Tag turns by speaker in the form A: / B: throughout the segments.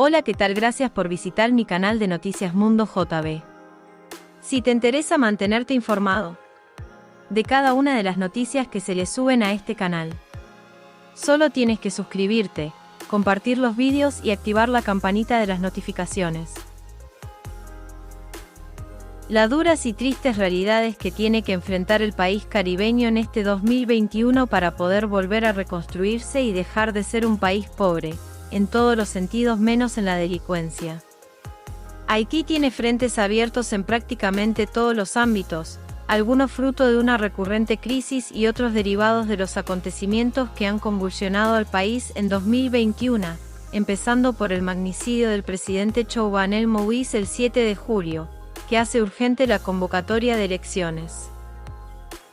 A: Hola, ¿qué tal? Gracias por visitar mi canal de Noticias Mundo JB. Si te interesa mantenerte informado de cada una de las noticias que se le suben a este canal, solo tienes que suscribirte, compartir los vídeos y activar la campanita de las notificaciones. Las duras y tristes realidades que tiene que enfrentar el país caribeño en este 2021 para poder volver a reconstruirse y dejar de ser un país pobre, en todos los sentidos menos en la delincuencia. Haití tiene frentes abiertos en prácticamente todos los ámbitos, algunos fruto de una recurrente crisis y otros derivados de los acontecimientos que han convulsionado al país en 2021, empezando por el magnicidio del presidente Jovenel Moïse el 7 de julio, que hace urgente la convocatoria de elecciones.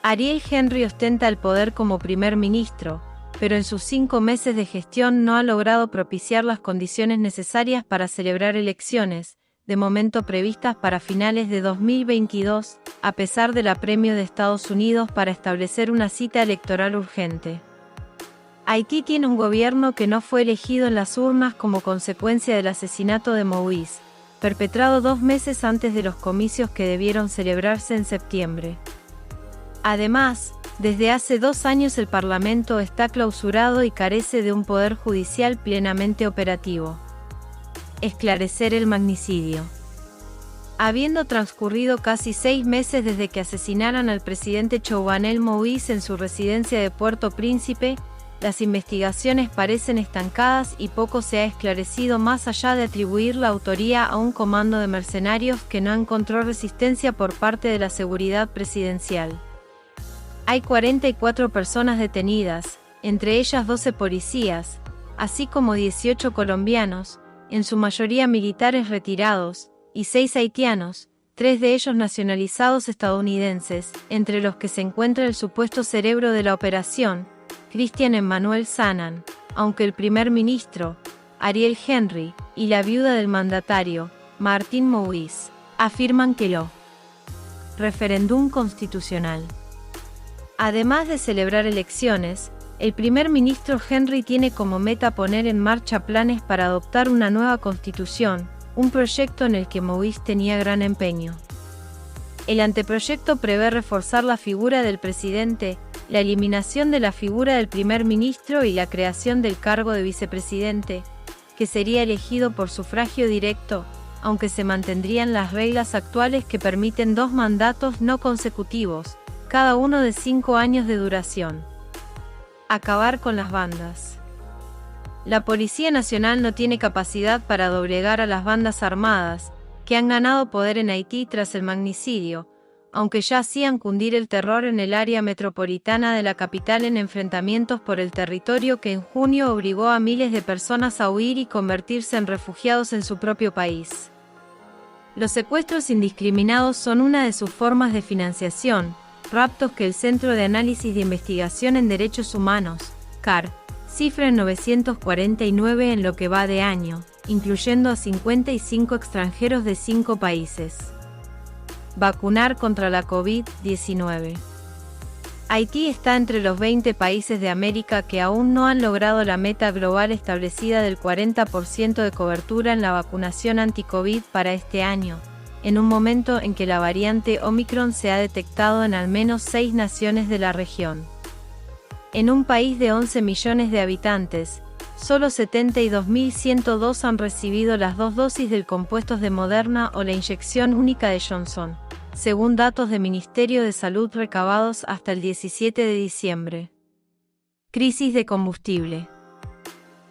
A: Ariel Henry ostenta el poder como primer ministro, pero en sus 5 meses de gestión no ha logrado propiciar las condiciones necesarias para celebrar elecciones, de momento previstas para finales de 2022, a pesar del apremio de Estados Unidos para establecer una cita electoral urgente. Haití tiene un gobierno que no fue elegido en las urnas como consecuencia del asesinato de Moïse, perpetrado 2 meses antes de los comicios que debieron celebrarse en septiembre. Además, desde hace 2 años el Parlamento está clausurado y carece de un poder judicial plenamente operativo. Esclarecer el magnicidio. Habiendo transcurrido casi 6 meses desde que asesinaran al presidente Jovenel Moïse en su residencia de Puerto Príncipe, las investigaciones parecen estancadas y poco se ha esclarecido más allá de atribuir la autoría a un comando de mercenarios que no encontró resistencia por parte de la seguridad presidencial. Hay 44 personas detenidas, entre ellas 12 policías, así como 18 colombianos, en su mayoría militares retirados, y 6 haitianos, 3 de ellos nacionalizados estadounidenses, entre los que se encuentra el supuesto cerebro de la operación, Christian Emmanuel Sanan, aunque el primer ministro, Ariel Henry, y la viuda del mandatario, Martín Moïse, afirman que lo referéndum constitucional. Además de celebrar elecciones, el primer ministro Henry tiene como meta poner en marcha planes para adoptar una nueva constitución, un proyecto en el que Moïse tenía gran empeño. El anteproyecto prevé reforzar la figura del presidente, la eliminación de la figura del primer ministro y la creación del cargo de vicepresidente, que sería elegido por sufragio directo, aunque se mantendrían las reglas actuales que permiten 2 mandatos no consecutivos, cada uno de 5 años de duración. Acabar con las bandas. La Policía Nacional no tiene capacidad para doblegar a las bandas armadas, que han ganado poder en Haití tras el magnicidio, aunque ya hacían cundir el terror en el área metropolitana de la capital en enfrentamientos por el territorio que en junio obligó a miles de personas a huir y convertirse en refugiados en su propio país. Los secuestros indiscriminados son una de sus formas de financiación, raptos que el Centro de Análisis de Investigación en Derechos Humanos, CAR, cifra en 949 en lo que va de año, incluyendo a 55 extranjeros de 5 países. Vacunar contra la COVID-19. Haití está entre los 20 países de América que aún no han logrado la meta global establecida del 40% de cobertura en la vacunación anti-COVID para este año, en un momento en que la variante Omicron se ha detectado en al menos 6 naciones de la región. En un país de 11 millones de habitantes, solo 72.102 han recibido las 2 dosis del compuestos de Moderna o la inyección única de Johnson, según datos del Ministerio de Salud recabados hasta el 17 de diciembre. Crisis de combustible.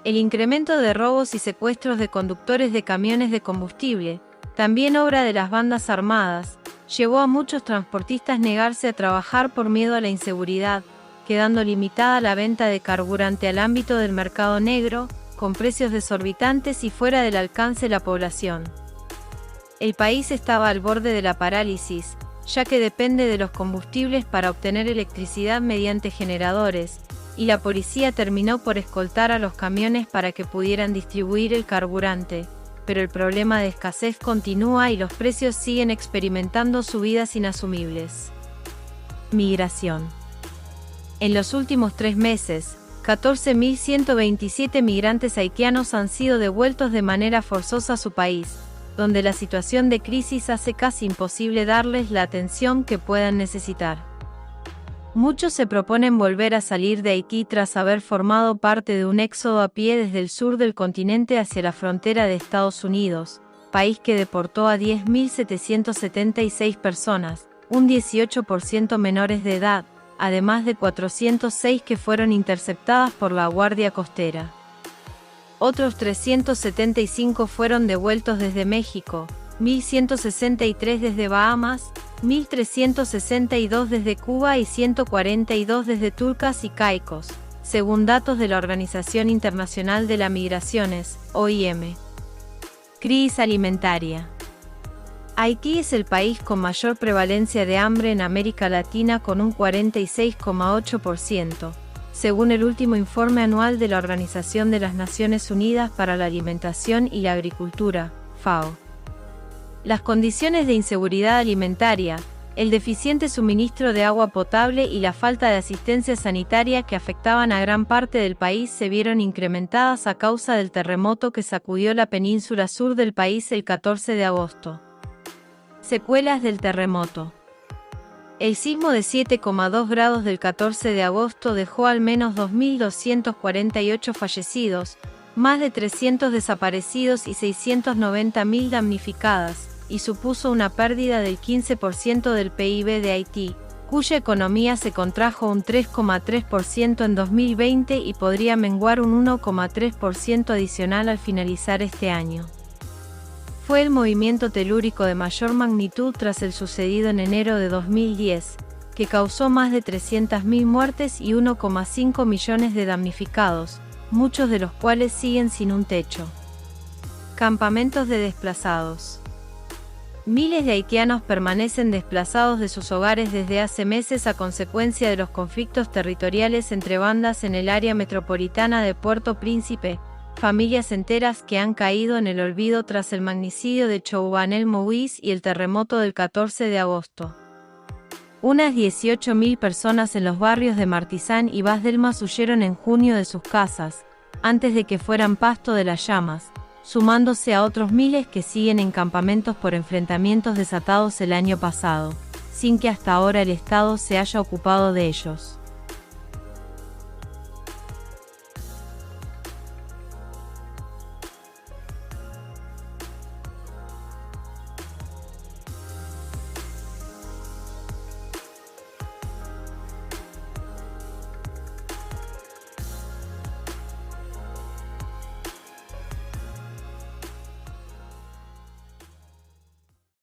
A: El incremento de robos y secuestros de conductores de camiones de combustible, también obra de las bandas armadas, llevó a muchos transportistas negarse a trabajar por miedo a la inseguridad, quedando limitada la venta de carburante al ámbito del mercado negro, con precios desorbitantes y fuera del alcance de la población. El país estaba al borde de la parálisis, ya que depende de los combustibles para obtener electricidad mediante generadores, y la policía terminó por escoltar a los camiones para que pudieran distribuir el carburante, pero el problema de escasez continúa y los precios siguen experimentando subidas inasumibles. Migración. En los últimos 3 meses, 14.127 migrantes haitianos han sido devueltos de manera forzosa a su país, donde la situación de crisis hace casi imposible darles la atención que puedan necesitar. Muchos se proponen volver a salir de Haití tras haber formado parte de un éxodo a pie desde el sur del continente hacia la frontera de Estados Unidos, país que deportó a 10.776 personas, un 18% menores de edad, además de 406 que fueron interceptadas por la Guardia Costera. Otros 375 fueron devueltos desde México, 1.163 desde Bahamas, 1.362 desde Cuba y 142 desde Turcas y Caicos, según datos de la Organización Internacional de las Migraciones, OIM. Crisis alimentaria. Haití es el país con mayor prevalencia de hambre en América Latina con un 46,8%, según el último informe anual de la Organización de las Naciones Unidas para la Alimentación y la Agricultura, FAO. Las condiciones de inseguridad alimentaria, el deficiente suministro de agua potable y la falta de asistencia sanitaria que afectaban a gran parte del país se vieron incrementadas a causa del terremoto que sacudió la península sur del país el 14 de agosto. Secuelas del terremoto. El sismo de 7,2 grados del 14 de agosto dejó al menos 2.248 fallecidos, más de 300 desaparecidos y 690.000 damnificadas, y supuso una pérdida del 15% del PIB de Haití, cuya economía se contrajo un 3,3% en 2020 y podría menguar un 1,3% adicional al finalizar este año. Fue el movimiento telúrico de mayor magnitud tras el sucedido en enero de 2010, que causó más de 300.000 muertes y 1,5 millones de damnificados, muchos de los cuales siguen sin un techo. Campamentos de desplazados. Miles de haitianos permanecen desplazados de sus hogares desde hace meses a consecuencia de los conflictos territoriales entre bandas en el área metropolitana de Puerto Príncipe, familias enteras que han caído en el olvido tras el magnicidio de Jovenel Moïse y el terremoto del 14 de agosto. Unas 18.000 personas en los barrios de Martizán y Bas Delmas huyeron en junio de sus casas, antes de que fueran pasto de las llamas, sumándose a otros miles que siguen en campamentos por enfrentamientos desatados el año pasado, sin que hasta ahora el Estado se haya ocupado de ellos.